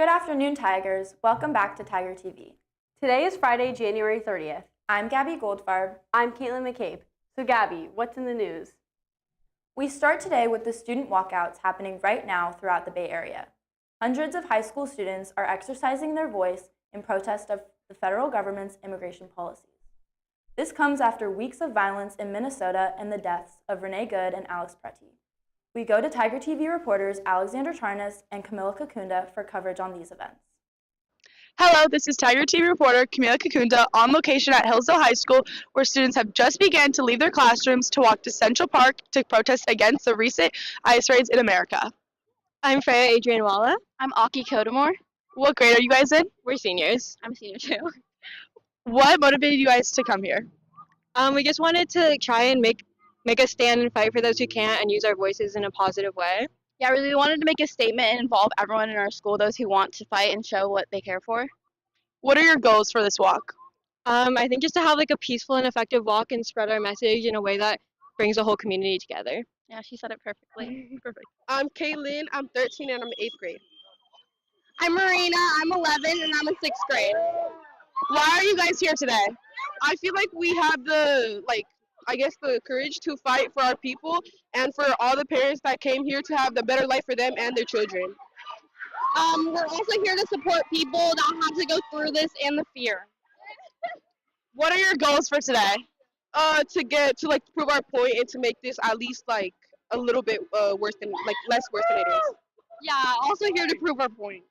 Good afternoon, Tigers. Welcome back to Tiger TV. Today is Friday, January 30th. I'm Gabby Goldfarb. I'm Caitlin McCabe. So Gabby, what's in the news? We start today with the student walkouts happening right now throughout the Bay Area. Hundreds of high school students are exercising their voice in protest of the federal government's immigration policies. This comes after weeks of violence in Minnesota and the deaths of Renee Good and Alex Preti. We go to Tiger TV reporters Alexander Charnas and Camila Kakunda for coverage on these events. Hello, this is Tiger TV reporter Camila Kakunda on location at Hillsdale High School, where students have just begun to leave their classrooms to walk to Central Park to protest against the recent ICE raids in America. I'm Freya Adrianwala. I'm Aki Kodamore. What grade are you guys in? We're seniors. I'm a senior too. What motivated you guys to come here? We just wanted to try and make a stand and fight for those who can't and use our voices in a positive way. Yeah, I really wanted to make a statement and involve everyone in our school, those who want to fight and show what they care for. What are your goals for this walk? I think just to have like a peaceful and effective walk and spread our message in a way that brings the whole community together. Yeah, she said it perfectly. Perfect. I'm Kaylin, I'm 13 and I'm in 8th grade. I'm Marina, I'm 11 and I'm in 6th grade. Why are you guys here today? I feel like we have the courage to fight for our people and for all the parents that came here to have the better life for them and their children. We're also here to support people that have to go through this and the fear. What are your goals for today? To prove our point and to make this at least like a little bit less worse than it is. Yeah, also here to prove our point.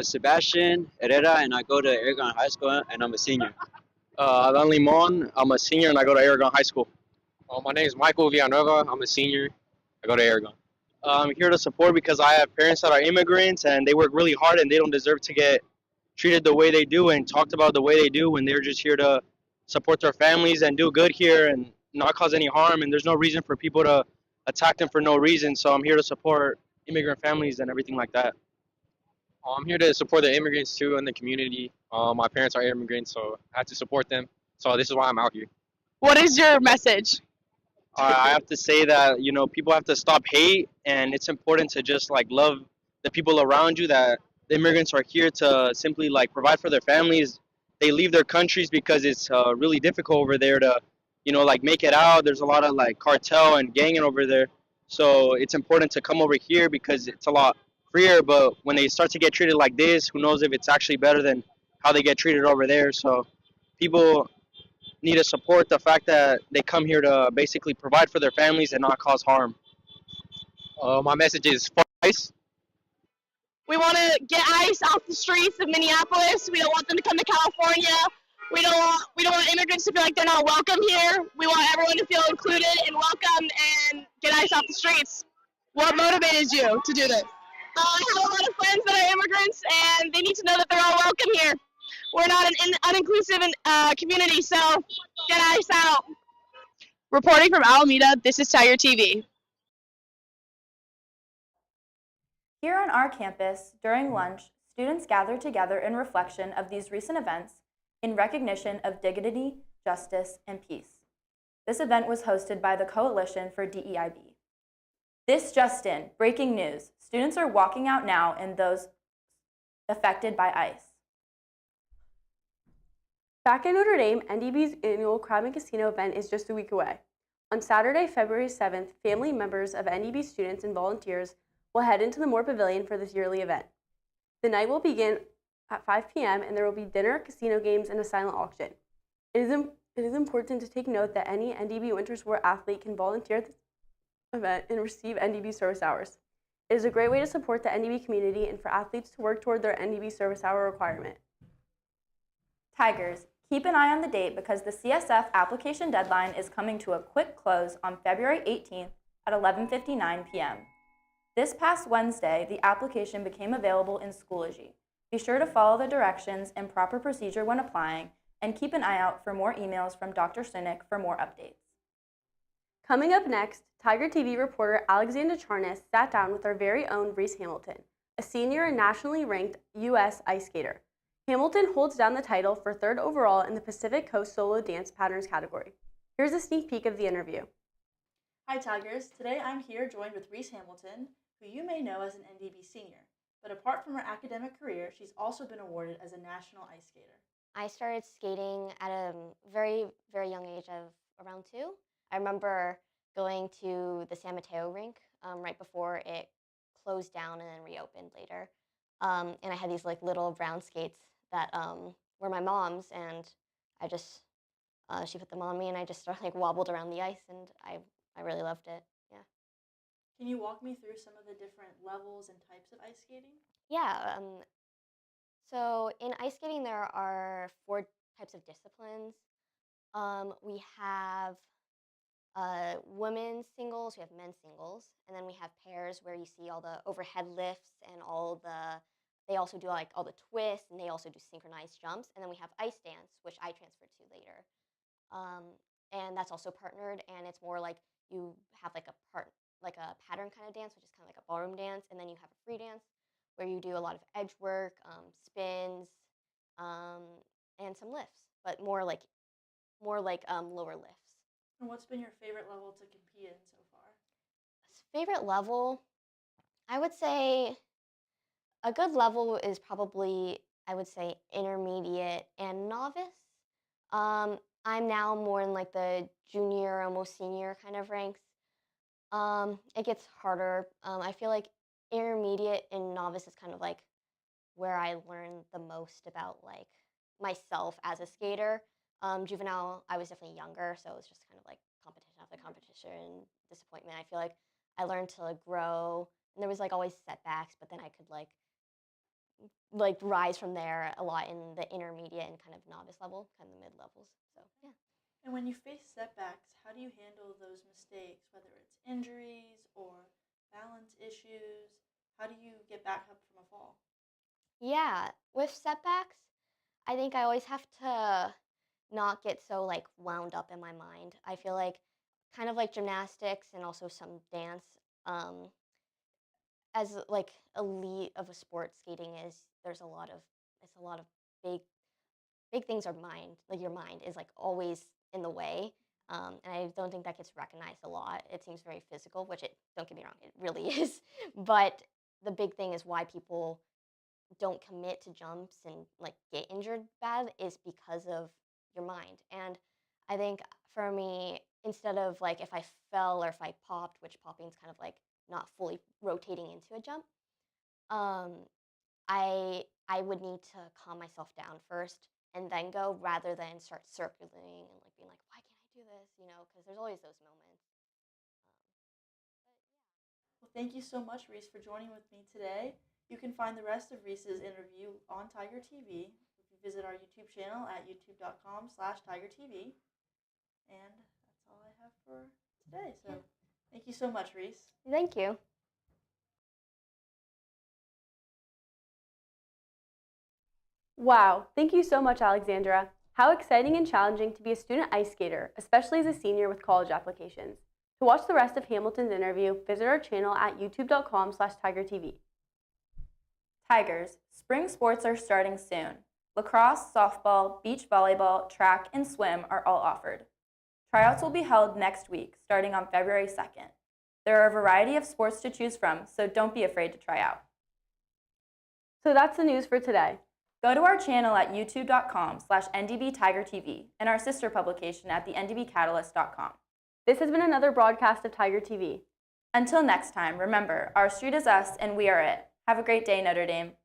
Sebastian Herrera, and I go to Aragon High School, and I'm a senior. Adan Limon, I'm a senior, and I go to Aragon High School. My name is Michael Villanueva. I'm a senior. I go to Aragon. I'm here to support because I have parents that are immigrants, and they work really hard, and they don't deserve to get treated the way they do and talked about the way they do when they're just here to support their families and do good here and not cause any harm. And there's no reason for people to attack them for no reason. So I'm here to support immigrant families and everything like that. I'm here to support the immigrants too in the community. My parents are immigrants, so I have to support them. So this is why I'm out here. What is your message? I have to say that, people have to stop hate, and it's important to just love the people around you, that the immigrants are here to simply provide for their families. They leave their countries because it's really difficult over there to, make it out. There's a lot of cartel and ganging over there. So it's important to come over here because it's a lot freer, but when they start to get treated like this, who knows if it's actually better than how they get treated over there. So people need to support the fact that they come here to basically provide for their families and not cause harm. My message is fuck ICE. We want to get ICE off the streets of Minneapolis. We don't want them to come to California. We don't want immigrants to feel like they're not welcome here. We want everyone to feel included and welcome and get ICE off the streets. What motivated you to do this? I have a lot of friends that are immigrants, and they need to know that they're all welcome here. We're not an uninclusive community, so get ICE out. Reporting from Alameda, this is Tiger TV. Here on our campus, during lunch, students gather together in reflection of these recent events in recognition of dignity, justice, and peace. This event was hosted by the Coalition for DEIB. This just in, breaking news, students are walking out now and those affected by ICE. Back in Notre Dame, NDB's annual Crab and Casino event is just a week away. On Saturday, February 7th, family members of NDB students and volunteers will head into the Moore Pavilion for this yearly event. The night will begin at 5 p.m. and there will be dinner, casino games, and a silent auction. It is important to take note that any NDB winter sport athlete can volunteer at this event and receive NDB service hours. It is a great way to support the NDB community and for athletes to work toward their NDB service hour requirement. Tigers, keep an eye on the date because the CSF application deadline is coming to a quick close on February 18th at 11:59 p.m. This past Wednesday, the application became available in Schoology. Be sure to follow the directions and proper procedure when applying, and keep an eye out for more emails from Dr. Sinek for more updates. Coming up next, Tiger TV reporter Alexander Charnas sat down with our very own Reese Hamilton, a senior and nationally ranked U.S. ice skater. Hamilton holds down the title for 3rd overall in the Pacific Coast Solo Dance Patterns category. Here's a sneak peek of the interview. Hi Tigers, today I'm here joined with Reese Hamilton, who you may know as an NDB senior. But apart from her academic career, she's also been awarded as a national ice skater. I started skating at a very, very young age of around 2. I remember going to the San Mateo rink right before it closed down and then reopened later. And I had these like little brown skates that were my mom's, and I just she put them on me, and I just sort of like wobbled around the ice, and I really loved it. Yeah. Can you walk me through some of the different levels and types of ice skating? Yeah. So in ice skating, there are 4 types of disciplines. We have women's singles, we have men's singles, and then we have pairs where you see all the overhead lifts and they also do like all the twists, and they also do synchronized jumps. And then we have ice dance, which I transferred to later. And that's also partnered, and it's more like you have like a pattern kind of dance, which is kind of like a ballroom dance, and then you have a free dance where you do a lot of edge work, spins, and some lifts, but more like lower lifts. And what's been your favorite level to compete in so far? Favorite level, I would say a good level is probably, I would say, intermediate and novice. I'm now more in like the junior, almost senior kind of ranks. It gets harder. I feel like intermediate and novice is kind of like where I learned the most about like myself as a skater. Juvenile, I was definitely younger, so it was just kind of like competition after competition, disappointment. I feel like I learned to like grow, and there was like always setbacks, but then I could like rise from there a lot in the intermediate and kind of novice level, kind of the mid levels. So yeah. And when you face setbacks, how do you handle those mistakes, whether it's injuries or balance issues? How do you get back up from a fall? Yeah, with setbacks, I think I always have to not get so like wound up in my mind. I feel like kind of like gymnastics and also some dance, as like elite of a sport skating is, it's a lot of big big things are mind. Like your mind is like always in the way. And I don't think that gets recognized a lot. It seems very physical, which it, don't get me wrong, it really is. But the big thing is why people don't commit to jumps and like get injured bad is because of your mind. And I think for me, instead of like if I fell or if I popped, which popping is kind of like not fully rotating into a jump, I would need to calm myself down first and then go, rather than start circling and like being like, why can't I do this? You know, because there's always those moments. Well, thank you so much, Reese, for joining with me today. You can find the rest of Reese's interview on Tiger TV if you visit our YouTube channel at youtube.com/TigerTV. And that's all I have for today. So thank you so much, Reese. Thank you. Wow, thank you so much, Alexandra. How exciting and challenging to be a student ice skater, especially as a senior with college applications. To watch the rest of Hamilton's interview, visit our channel at youtube.com/TigerTV. Tigers, spring sports are starting soon. Lacrosse, softball, beach volleyball, track, and swim are all offered. Tryouts will be held next week, starting on February 2nd. There are a variety of sports to choose from, so don't be afraid to try out. So that's the news for today. Go to our channel at youtube.com/NDBTigerTV and our sister publication at thenDBCatalyst.com. This has been another broadcast of Tiger TV. Until next time, remember, our street is us and we are it. Have a great day, Notre Dame.